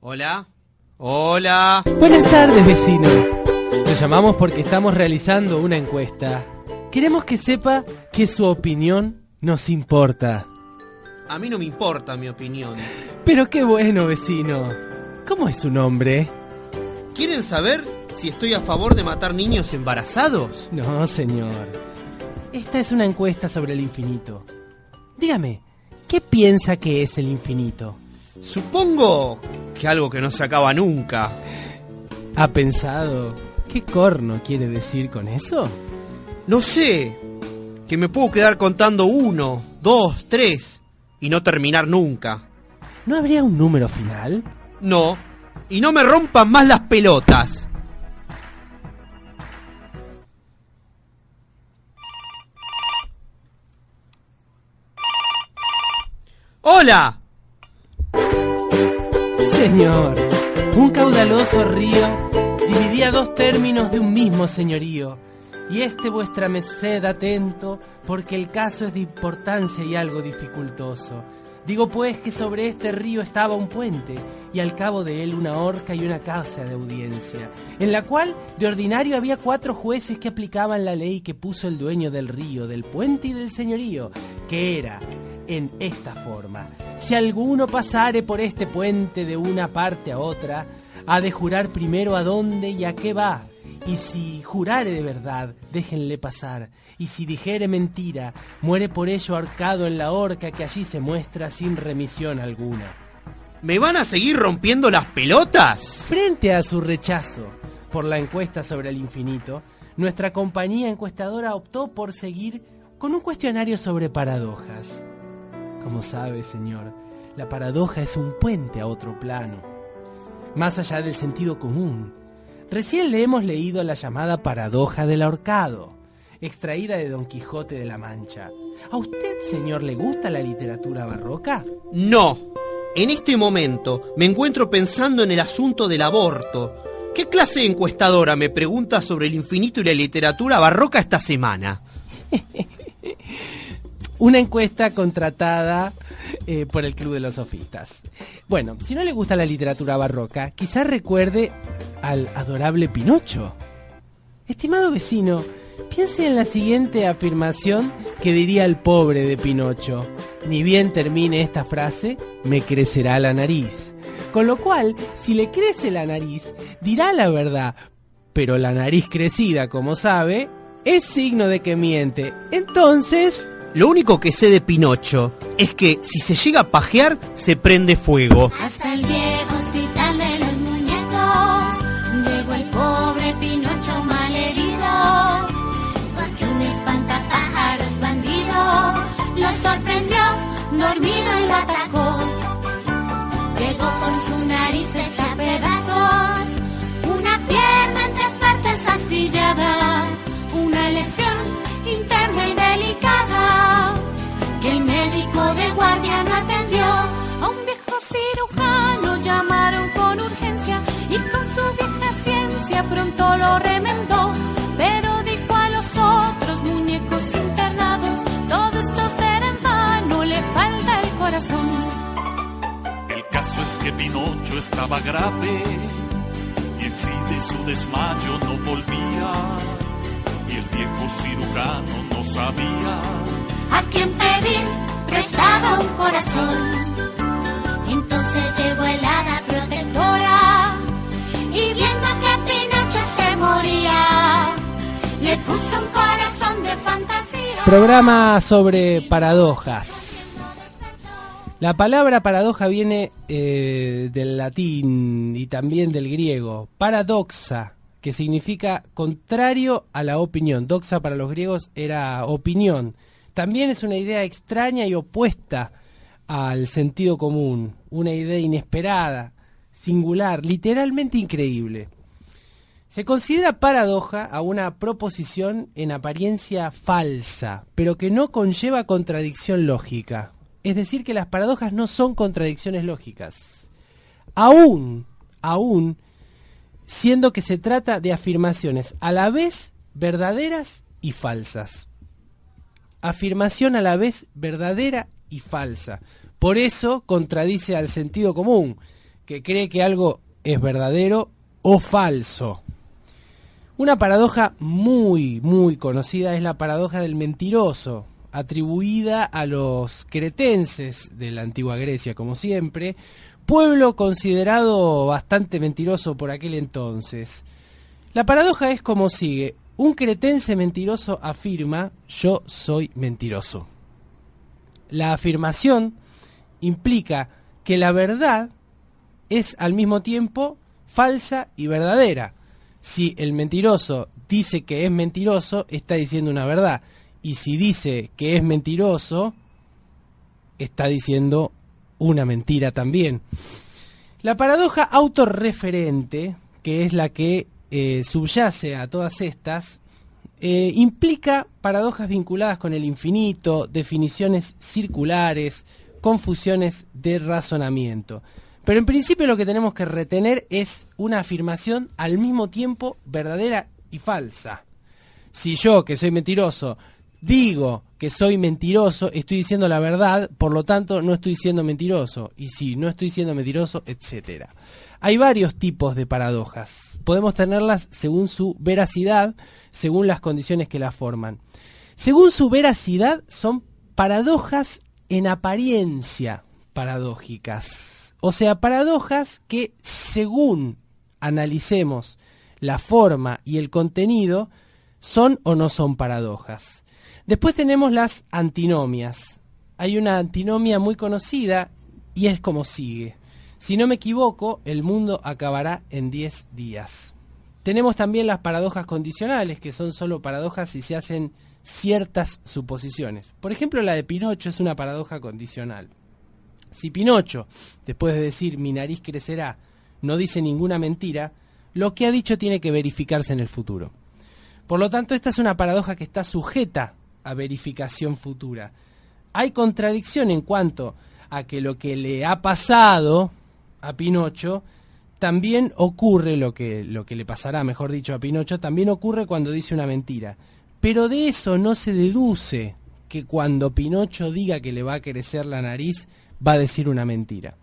Hola. Hola. Buenas tardes, vecino. Lo llamamos porque estamos realizando una encuesta. Queremos que sepa que su opinión nos importa. A mí no me importa mi opinión. Pero qué bueno, vecino. ¿Cómo es su nombre? ¿Quieren saber si estoy a favor de matar niños embarazados? No, señor. Esta es una encuesta sobre el infinito. Dígame, ¿qué piensa que es el infinito? Supongo que algo que no se acaba nunca. ¿Ha pensado qué corno quiere decir con eso? No sé, que me puedo quedar contando 1, 2, 3 y no terminar nunca. ¿No habría un número final? No, y no me rompan más las pelotas. ¡Hola! Señor, un caudaloso río dividía dos términos de un mismo señorío, y vuestra merced atento, porque el caso es de importancia y algo dificultoso. Digo pues que sobre este río estaba un puente, y al cabo de él una horca y una casa de audiencia, en la cual de ordinario había 4 jueces que aplicaban la ley que puso el dueño del río, del puente y del señorío, que era en esta forma: si alguno pasare por este puente de una parte a otra, ha de jurar primero a dónde y a qué va, y si jurare de verdad, déjenle pasar, y si dijere mentira, muere por ello ahorcado en la horca que allí se muestra sin remisión alguna. ¿Me van a seguir rompiendo las pelotas? Frente a su rechazo por la encuesta sobre el infinito, nuestra compañía encuestadora optó por seguir con un cuestionario sobre paradojas. Como sabe, señor, la paradoja es un puente a otro plano, más allá del sentido común. Recién le hemos leído la llamada paradoja del ahorcado, extraída de Don Quijote de la Mancha. ¿A usted, señor, le gusta la literatura barroca? No. En este momento me encuentro pensando en el asunto del aborto. ¿Qué clase de encuestadora me pregunta sobre el infinito y la literatura barroca esta semana? Una encuesta contratada por el Club de los Sofistas. Bueno, si no le gusta la literatura barroca, quizás recuerde al adorable Pinocho. Estimado vecino, piense en la siguiente afirmación que diría el pobre de Pinocho: ni bien termine esta frase, me crecerá la nariz. Con lo cual, si le crece la nariz, dirá la verdad, pero la nariz crecida, como sabe, es signo de que miente. Entonces, lo único que sé de Pinocho es que si se llega a pajear, se prende fuego. Hasta el viejo hospital de los muñecos llegó el pobre Pinocho malherido, porque un espantapájaros bandido lo sorprendió, dormido y lo atacó. Llegó con su nariz hecha a pedazos, una pierna en 3 partes astillada, una lesión interna y delicada, que el médico de guardia no atendió. A un viejo cirujano llamaron con urgencia, y con su vieja ciencia pronto lo remendó. Pero dijo a los otros muñecos internados, todo esto será en vano, le falta el corazón. El caso es que Pinocho estaba grave, y en sí de su desmayo no volvía, y el viejo cirujano no sabía a quien pedir prestaba un corazón. Entonces llegó el hada protectora, y viendo que Pinocho se moría, le puso un corazón de fantasía. programa sobre paradojas. La palabra paradoja viene del latín y también del griego, paradoxa, que significa contrario a la opinión. Doxa para los griegos era opinión. También es una idea extraña y opuesta al sentido común, una idea inesperada, singular, literalmente increíble. Se considera paradoja a una proposición en apariencia falsa, pero que no conlleva contradicción lógica. Es decir, que las paradojas no son contradicciones lógicas. Aún siendo que se trata de afirmaciones a la vez verdaderas y falsas. Afirmación a la vez verdadera y falsa. Por eso contradice al sentido común, que cree que algo es verdadero o falso. Una paradoja muy, muy conocida es la paradoja del mentiroso, atribuida a los cretenses de la antigua Grecia, como siempre, pueblo considerado bastante mentiroso por aquel entonces. La paradoja es como sigue: un cretense mentiroso afirma: yo soy mentiroso. La afirmación implica que la verdad es al mismo tiempo falsa y verdadera. Si el mentiroso dice que es mentiroso, está diciendo una verdad. Y si dice que es mentiroso, está diciendo una mentira también. La paradoja autorreferente, que es la que subyace a todas estas, implica paradojas vinculadas con el infinito, definiciones circulares, confusiones de razonamiento. Pero en principio lo que tenemos que retener es una afirmación al mismo tiempo verdadera y falsa. Si yo, que soy mentiroso, digo que soy mentiroso, estoy diciendo la verdad, por lo tanto no estoy siendo mentiroso. Y si no estoy siendo mentiroso, etcétera. Hay varios tipos de paradojas. Podemos tenerlas según su veracidad, según las condiciones que las forman. Según su veracidad, son paradojas en apariencia paradójicas. O sea, paradojas que, según analicemos la forma y el contenido, son o no son paradojas. Después tenemos las antinomias. Hay una antinomia muy conocida y es como sigue: si no me equivoco, el mundo acabará en 10 días. Tenemos también las paradojas condicionales, que son solo paradojas si se hacen ciertas suposiciones. Por ejemplo, la de Pinocho es una paradoja condicional. Si Pinocho, después de decir mi nariz crecerá, no dice ninguna mentira, lo que ha dicho tiene que verificarse en el futuro. Por lo tanto, esta es una paradoja que está sujeta a verificación futura. Hay contradicción en cuanto a que lo que le ha pasado a Pinocho también ocurre, lo que le pasará, mejor dicho, a Pinocho, también ocurre cuando dice una mentira. Pero de eso no se deduce que cuando Pinocho diga que le va a crecer la nariz, va a decir una mentira.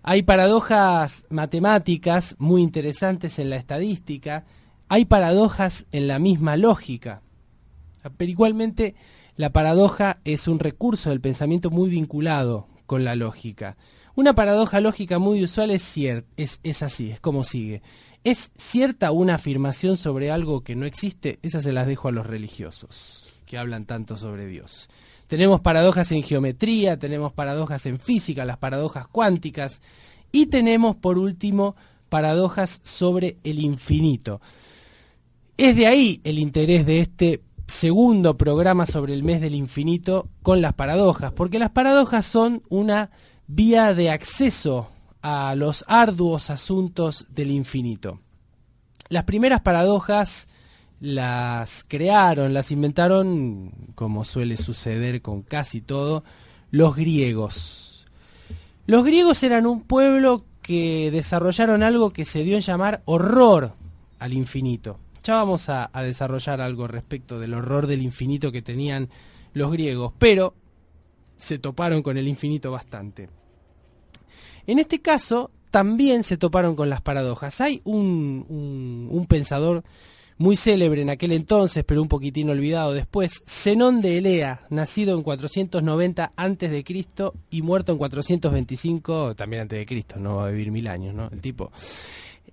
Hay paradojas matemáticas muy interesantes en la estadística, hay paradojas en la misma lógica. Pero igualmente la paradoja es un recurso del pensamiento muy vinculado con la lógica. Una paradoja lógica muy usual es así, es como sigue: ¿es cierta una afirmación sobre algo que no existe? Esas se las dejo a los religiosos, que hablan tanto sobre Dios. Tenemos paradojas en geometría, tenemos paradojas en física, las paradojas cuánticas, y tenemos, por último, paradojas sobre el infinito. Es de ahí el interés de este segundo programa sobre el mes del infinito con las paradojas, porque las paradojas son una vía de acceso a los arduos asuntos del infinito. Las primeras paradojas las crearon, las inventaron, como suele suceder con casi todo, los griegos. Los griegos eran un pueblo que desarrollaron algo que se dio en llamar horror al infinito. Ya vamos a desarrollar algo respecto del horror del infinito que tenían los griegos, pero se toparon con el infinito bastante. En este caso, también se toparon con las paradojas. Hay un pensador muy célebre en aquel entonces, pero un poquitín olvidado después, Zenón de Elea, nacido en 490 a.C. y muerto en 425 también a.C., no va a vivir 1000 años, ¿no? El tipo.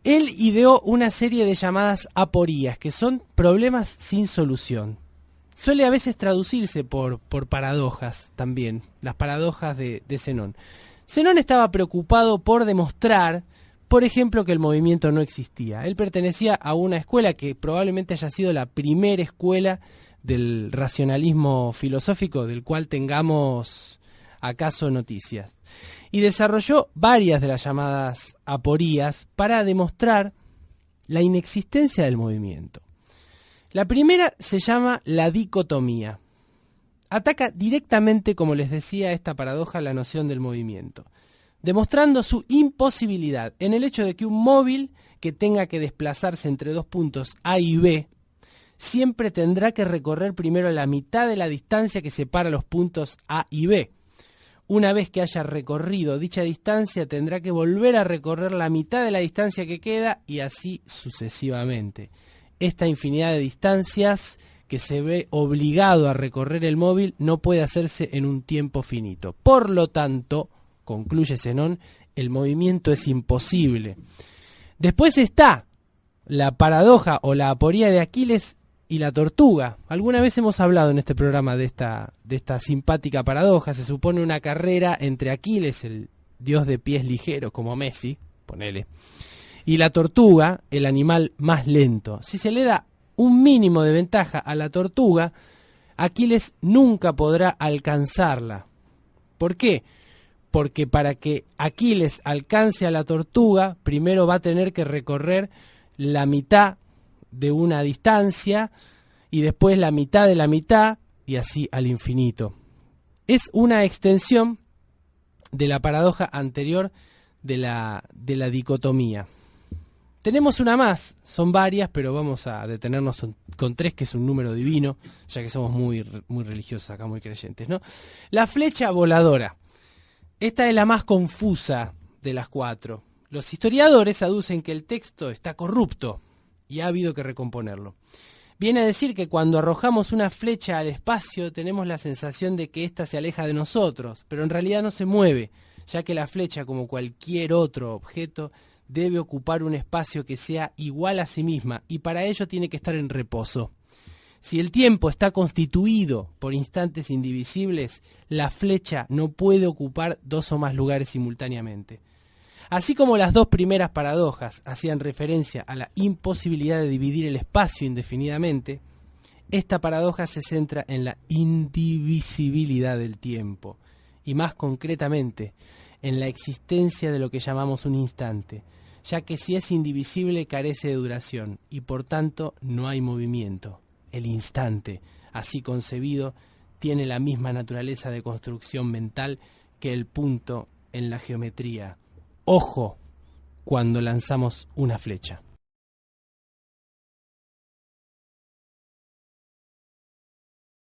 Él ideó una serie de llamadas aporías, que son problemas sin solución. Suele a veces traducirse por paradojas también, las paradojas de Zenón. Zenón estaba preocupado por demostrar, por ejemplo, que el movimiento no existía. Él pertenecía a una escuela que probablemente haya sido la primera escuela del racionalismo filosófico del cual tengamos acaso noticias. Y desarrolló varias de las llamadas aporías para demostrar la inexistencia del movimiento. La primera se llama la dicotomía. Ataca directamente, como les decía, esta paradoja la noción del movimiento, demostrando su imposibilidad en el hecho de que un móvil que tenga que desplazarse entre dos puntos A y B siempre tendrá que recorrer primero la mitad de la distancia que separa los puntos A y B. Una vez que haya recorrido dicha distancia, tendrá que volver a recorrer la mitad de la distancia que queda y así sucesivamente. Esta infinidad de distancias que se ve obligado a recorrer el móvil no puede hacerse en un tiempo finito. Por lo tanto, concluye Zenón, el movimiento es imposible. Después está la paradoja o la aporía de Aquiles y la tortuga. Alguna vez hemos hablado en este programa de esta simpática paradoja. Se supone una carrera entre Aquiles, el dios de pies ligeros como Messi, ponele, y la tortuga, el animal más lento. Si se le da un mínimo de ventaja a la tortuga, Aquiles nunca podrá alcanzarla. ¿Por qué? Porque para que Aquiles alcance a la tortuga, primero va a tener que recorrer la mitad de una distancia y después la mitad de la mitad y así al infinito. Es una extensión de la paradoja anterior de la dicotomía. Tenemos una más, son varias, pero vamos a detenernos con 3, que es un número divino, ya que somos muy religiosos acá, muy creyentes, ¿no? La flecha voladora. Esta es la más confusa de las 4. Los historiadores aducen que el texto está corrupto y ha habido que recomponerlo. Viene a decir que cuando arrojamos una flecha al espacio tenemos la sensación de que ésta se aleja de nosotros, pero en realidad no se mueve, ya que la flecha, como cualquier otro objeto, debe ocupar un espacio que sea igual a sí misma y para ello tiene que estar en reposo. Si el tiempo está constituido por instantes indivisibles, la flecha no puede ocupar 2 o más lugares simultáneamente. Así como las 2 primeras paradojas hacían referencia a la imposibilidad de dividir el espacio indefinidamente, esta paradoja se centra en la indivisibilidad del tiempo, y más concretamente, en la existencia de lo que llamamos un instante, ya que si es indivisible carece de duración, y por tanto no hay movimiento. El instante, así concebido, tiene la misma naturaleza de construcción mental que el punto en la geometría. Ojo cuando lanzamos una flecha.